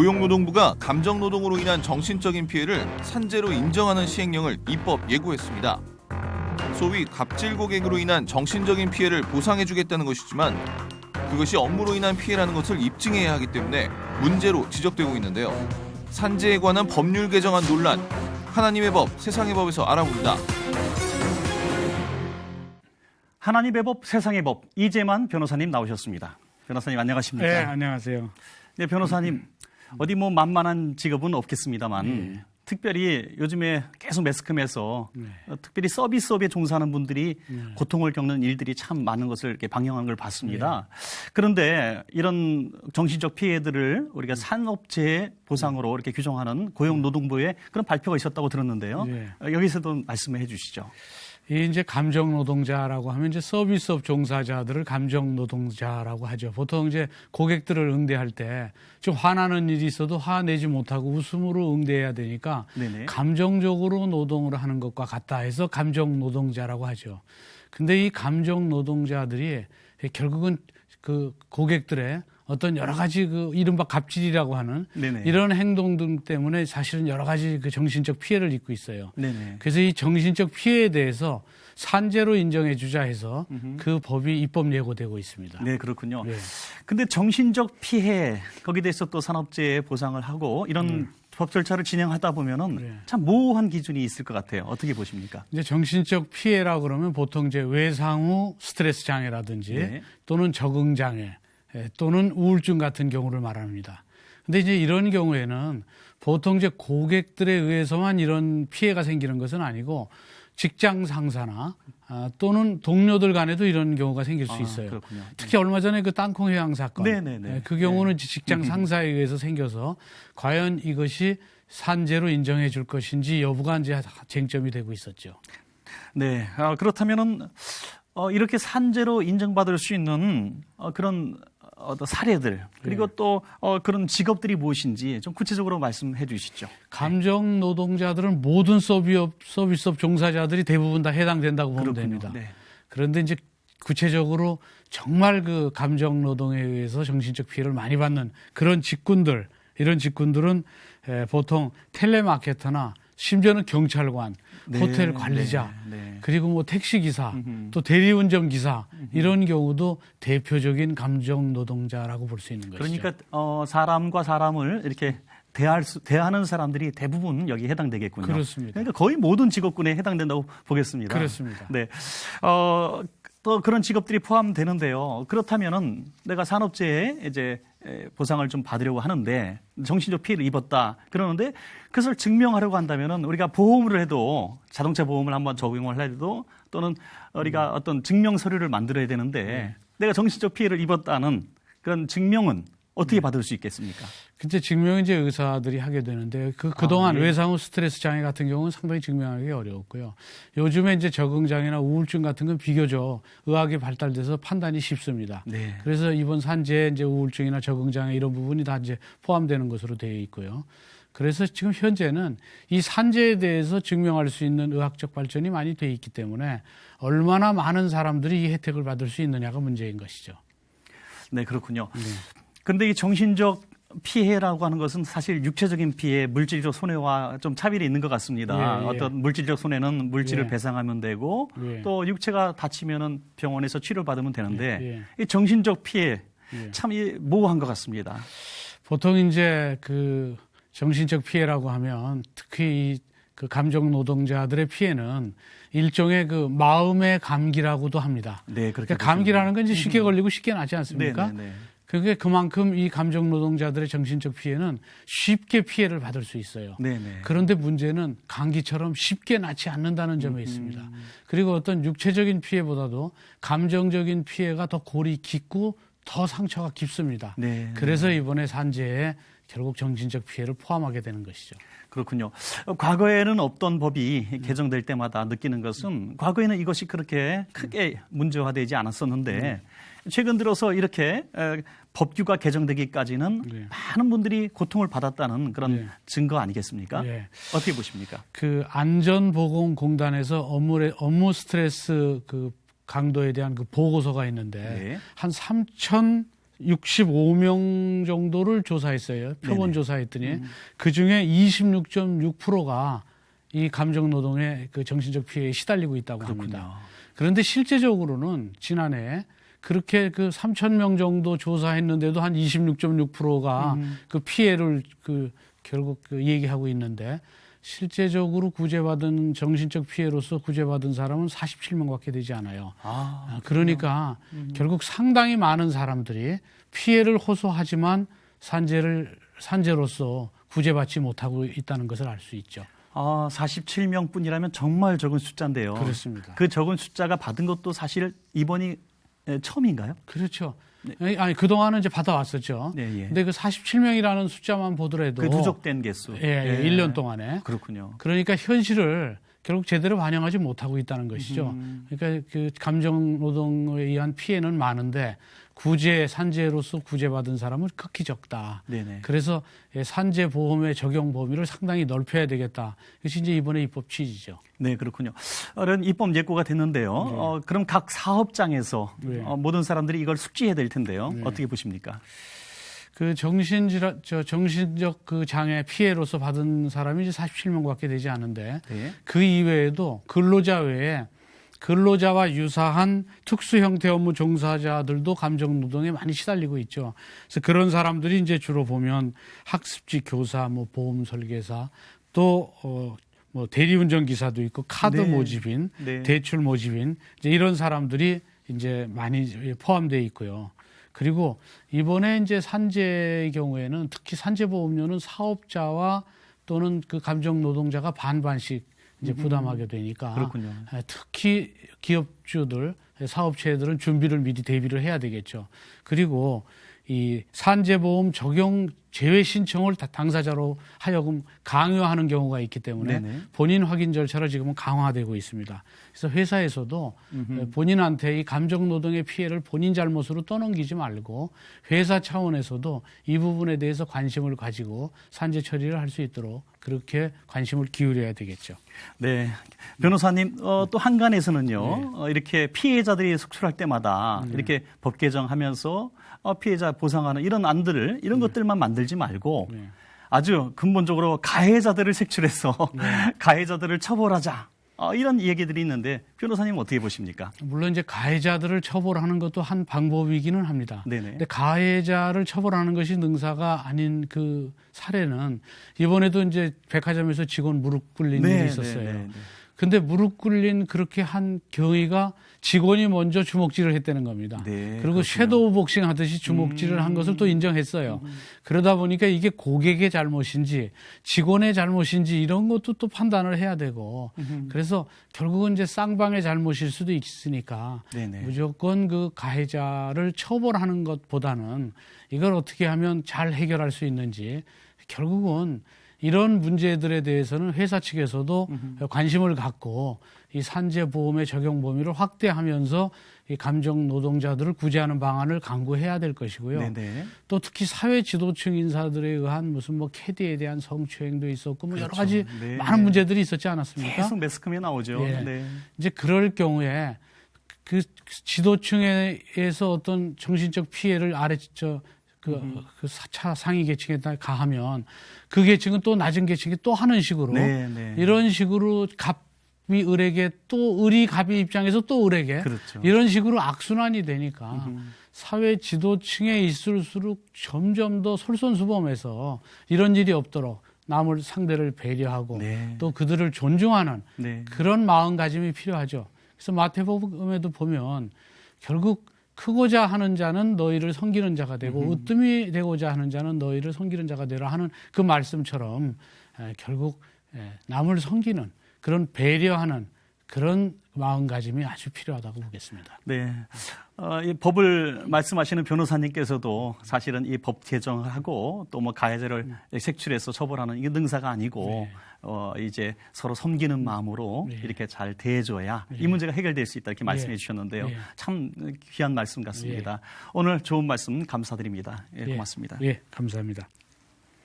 고용노동부가 감정노동으로 인한 정신적인 피해를 산재로 인정하는 시행령을 입법 예고했습니다. 소위 갑질 고객으로 인한 정신적인 피해를 보상해주겠다는 것이지만 그것이 업무로 인한 피해라는 것을 입증해야 하기 때문에 문제로 지적되고 있는데요. 산재에 관한 법률 개정안 논란, 하나님의 법, 세상의 법에서 알아봅니다. 하나님의 법, 세상의 법, 이재만 변호사님 나오셨습니다. 변호사님 안녕하십니까? 네, 안녕하세요. 네, 변호사님 어디 뭐 만만한 직업은 없겠습니다만 특별히 요즘에 계속 매스컴에서 특별히 서비스업에 종사하는 분들이 고통을 겪는 일들이 참 많은 것을 이렇게 방영하는 걸 봤습니다. 그런데 이런 정신적 피해들을 우리가 산업재해 보상으로 이렇게 규정하는 고용노동부의 그런 발표가 있었다고 들었는데요. 여기서도 말씀해 주시죠. 이 이제 감정 노동자라고 하면 이제 서비스업 종사자들을 감정 노동자라고 하죠. 보통 이제 고객들을 응대할 때 좀 화나는 일이 있어도 화내지 못하고 웃음으로 응대해야 되니까 네네. 감정적으로 노동을 하는 것과 같다 해서 감정 노동자라고 하죠. 근데 이 감정 노동자들이 결국은 그 고객들의 어떤 여러 가지 그 이른바 갑질이라고 하는 네네. 이런 행동들 때문에 사실은 여러 가지 그 정신적 피해를 입고 있어요. 네네. 그래서 이 정신적 피해에 대해서 산재로 인정해 주자 해서 그 법이 입법 예고되고 있습니다. 네, 그렇군요. 네. 근데 정신적 피해 거기에 대해서 또 산업재해 보상을 하고 이런 법 절차를 진행하다 보면은 참 모호한 기준이 있을 것 같아요. 어떻게 보십니까? 이제 정신적 피해라고 그러면 보통 이제 외상 후 스트레스 장애라든지 또는 적응 장애 또는 우울증 같은 경우를 말합니다. 근데 이제 이런 경우에는 보통 이제 고객들에 의해서만 이런 피해가 생기는 것은 아니고 직장 상사나 또는 동료들 간에도 이런 경우가 생길 수 있어요. 그렇군요. 특히 얼마 전에 그 땅콩 회항 사건, 네네네. 그 경우는 직장 상사에 의해서 생겨서 과연 이것이 산재로 인정해 줄 것인지 여부가 이제 쟁점이 되고 있었죠. 네, 그렇다면은 이렇게 산재로 인정받을 수 있는 그런 어떤 사례들 그리고 또 그런 직업들이 무엇인지 좀 구체적으로 말씀해 주시죠. 감정 노동자들은 모든 서비스업 종사자들이 대부분 다 해당된다고 보면 그렇군요. 됩니다. 네. 그런데 이제 구체적으로 정말 그 감정 노동에 의해서 정신적 피해를 많이 받는 그런 직군들, 이런 직군들은 보통 텔레마케터나 심지어는 경찰관, 호텔 관리자, 그리고 뭐 택시기사, 또 대리운전 기사 이런 경우도 대표적인 감정 노동자라고 볼 수 있는 것이죠. 그러니까 사람과 사람을 이렇게 대하는 사람들이 대부분 여기에 해당되겠군요. 그렇습니다. 그러니까 거의 모든 직업군에 해당된다고 보겠습니다. 그렇습니다. 네. 또 그런 직업들이 포함되는데요. 그렇다면은 내가 산업재해 이제 보상을 좀 받으려고 하는데 정신적 피해를 입었다 그러는데 그것을 증명하려고 한다면은 우리가 보험을 해도 자동차 보험을 한번 적용을 해도 또는 우리가 어떤 증명 서류를 만들어야 되는데 내가 정신적 피해를 입었다는 그런 증명은 어떻게 받을 수 있겠습니까? 그때 증명은 이제 의사들이 하게 되는데 그동안 외상 후 스트레스 장애 같은 경우는 상당히 증명하기 어려웠고요. 요즘에 이제 적응 장애나 우울증 같은 건 비교적 의학이 발달돼서 판단이 쉽습니다. 네. 그래서 이번 산재 이제 우울증이나 적응 장애 이런 부분이 다 이제 포함되는 것으로 되어 있고요. 그래서 지금 현재는 이 산재에 대해서 증명할 수 있는 의학적 발전이 많이 돼 있기 때문에 얼마나 많은 사람들이 이 혜택을 받을 수 있느냐가 문제인 것이죠. 네, 그렇군요. 근데 이 정신적 피해라고 하는 것은 사실 육체적인 피해, 물질적 손해와 좀 차별이 있는 것 같습니다. 어떤 물질적 손해는 물질을 배상하면 되고 또 육체가 다치면은 병원에서 치료받으면 되는데 이 정신적 피해 참 모호한 것 같습니다. 보통 이제 그 정신적 피해라고 하면 특히 그 감정 노동자들의 피해는 일종의 그 마음의 감기라고도 합니다. 네, 그렇게 그러니까 감기라는 건 이제 쉽게 걸리고 쉽게 나지 않습니까? 그게 그만큼 이 감정 노동자들의 정신적 피해는 쉽게 피해를 받을 수 있어요. 그런데 문제는 감기처럼 쉽게 낫지 않는다는 점에 있습니다. 그리고 어떤 육체적인 피해보다도 감정적인 피해가 더 골이 깊고 더 상처가 깊습니다. 그래서 이번에 산재에 결국 정신적 피해를 포함하게 되는 것이죠. 그렇군요. 과거에는 없던 법이 개정될 때마다 느끼는 것은 과거에는 이것이 그렇게 크게 문제화되지 않았었는데 최근 들어서 이렇게 법규가 개정되기까지는 많은 분들이 고통을 받았다는 그런 증거 아니겠습니까? 어떻게 보십니까? 그 안전보건공단에서 업무 스트레스 그 강도에 대한 그 보고서가 있는데 한 3,000 65명 정도를 조사했어요. 표본 조사했더니 그중에 26.6%가 이 감정노동의 그 정신적 피해에 시달리고 있다고 합니다. 그런데 실제적으로는 지난해 그렇게 그 3,000명 정도 조사했는데도 한 26.6%가 그 피해를 결국 얘기하고 있는데 실제적으로 구제받은 정신적 피해로서 구제받은 사람은 47명밖에 되지 않아요. 그러니까 결국 상당히 많은 사람들이 피해를 호소하지만 산재로서 구제받지 못하고 있다는 것을 알 수 있죠. 47명 뿐이라면 정말 적은 숫자인데요. 그렇습니다. 그 적은 숫자가 받은 것도 사실 이번이 처음인가요? 그렇죠. 네. 아니, 그동안은 이제 받아왔었죠. 네, 예. 근데 그 47명이라는 숫자만 보더라도. 그 누적된 개수. 예, 1년 동안에. 그렇군요. 그러니까 현실을 결국 제대로 반영하지 못하고 있다는 것이죠. 그러니까 그 감정노동에 의한 피해는 많은데 산재로서 구제받은 사람은 극히 적다. 네네. 그래서 산재보험의 적용 범위를 상당히 넓혀야 되겠다. 이것이 이제 이번에 입법 취지죠. 네, 그렇군요. 이런 입법 예고가 됐는데요. 그럼 각 사업장에서 모든 사람들이 이걸 숙지해야 될 텐데요. 어떻게 보십니까? 그 정신적 그 장애 피해로서 받은 사람이 이제 47명밖에 되지 않은데 그 이외에도 근로자 외에 근로자와 유사한 특수 형태 업무 종사자들도 감정 노동에 많이 시달리고 있죠. 그래서 그런 사람들이 이제 주로 보면 학습지 교사, 보험 설계사, 또 대리운전 기사도 있고 카드 모집인, 대출 모집인 이제 이런 사람들이 이제 많이 포함되어 있고요. 그리고 이번에 이제 산재의 경우에는 특히 산재보험료는 사업자와 또는 그 감정 노동자가 반반씩 이제 부담하게 되니까 그렇군요. 특히 기업주들, 사업체들은 준비를 미리 대비를 해야 되겠죠. 그리고 이 산재보험 적용 제외 신청을 당사자로 하여금 강요하는 경우가 있기 때문에 본인 확인 절차를 지금은 강화되고 있습니다. 그래서 회사에서도 본인한테 이 감정노동의 피해를 본인 잘못으로 떠넘기지 말고 회사 차원에서도 이 부분에 대해서 관심을 가지고 산재 처리를 할 수 있도록 그렇게 관심을 기울여야 되겠죠. 네. 변호사님, 또 한간에서는요, 이렇게 피해자들이 속출할 때마다 이렇게 법 개정하면서 피해자 보상하는 이런 안들을, 이런 것들만 만들지 말고 아주 근본적으로 가해자들을 색출해서 가해자들을 처벌하자. 이런 얘기들이 있는데 변호사님 어떻게 보십니까? 물론 이제 가해자들을 처벌하는 것도 한 방법이기는 합니다. 근데 가해자를 처벌하는 것이 능사가 아닌 그 사례는 이번에도 이제 백화점에서 직원 무릎 꿇린 일이 있었어요. 근데 무릎 꿇린 그렇게 한 경위가 직원이 먼저 주먹질을 했다는 겁니다. 그리고 섀도우 복싱 하듯이 주먹질을 한 것을 또 인정했어요. 그러다 보니까 이게 고객의 잘못인지 직원의 잘못인지 이런 것도 또 판단을 해야 되고 그래서 결국은 이제 쌍방의 잘못일 수도 있으니까 무조건 그 가해자를 처벌하는 것보다는 이걸 어떻게 하면 잘 해결할 수 있는지 결국은 이런 문제들에 대해서는 회사 측에서도 관심을 갖고 이 산재보험의 적용 범위를 확대하면서 이 감정 노동자들을 구제하는 방안을 강구해야 될 것이고요. 또 특히 사회 지도층 인사들에 의한 무슨 캐디에 대한 성추행도 있었고 여러 가지 많은 문제들이 있었지 않았습니까? 계속 매스컴에 나오죠. 이제 그럴 경우에 그 지도층에서 어떤 정신적 피해를 상위 계층에다 가하면 그 계층은 또 낮은 계층이 또 하는 식으로 이런 식으로 갑이 을에게 또 을이 갑의 입장에서 또 을에게 이런 식으로 악순환이 되니까 사회 지도층에 있을수록 점점 더 솔선수범해서 이런 일이 없도록 남을 상대를 배려하고 또 그들을 존중하는 그런 마음가짐이 필요하죠. 그래서 마태복음에도 보면 결국 크고자 하는 자는 너희를 섬기는 자가 되고 으뜸이 되고자 하는 자는 너희를 섬기는 자가 되라 하는 그 말씀처럼 결국 남을 섬기는 그런 배려하는 그런 마음가짐이 아주 필요하다고 보겠습니다. 네. 이 법을 말씀하시는 변호사님께서도 사실은 이 법 개정을 하고 또 가해자를 색출해서 처벌하는 이게 능사가 아니고 이제 서로 섬기는 마음으로 이렇게 잘 대해줘야 이 문제가 해결될 수 있다 이렇게 말씀해 주셨는데요. 참 귀한 말씀 같습니다. 오늘 좋은 말씀 감사드립니다. 고맙습니다. 감사합니다.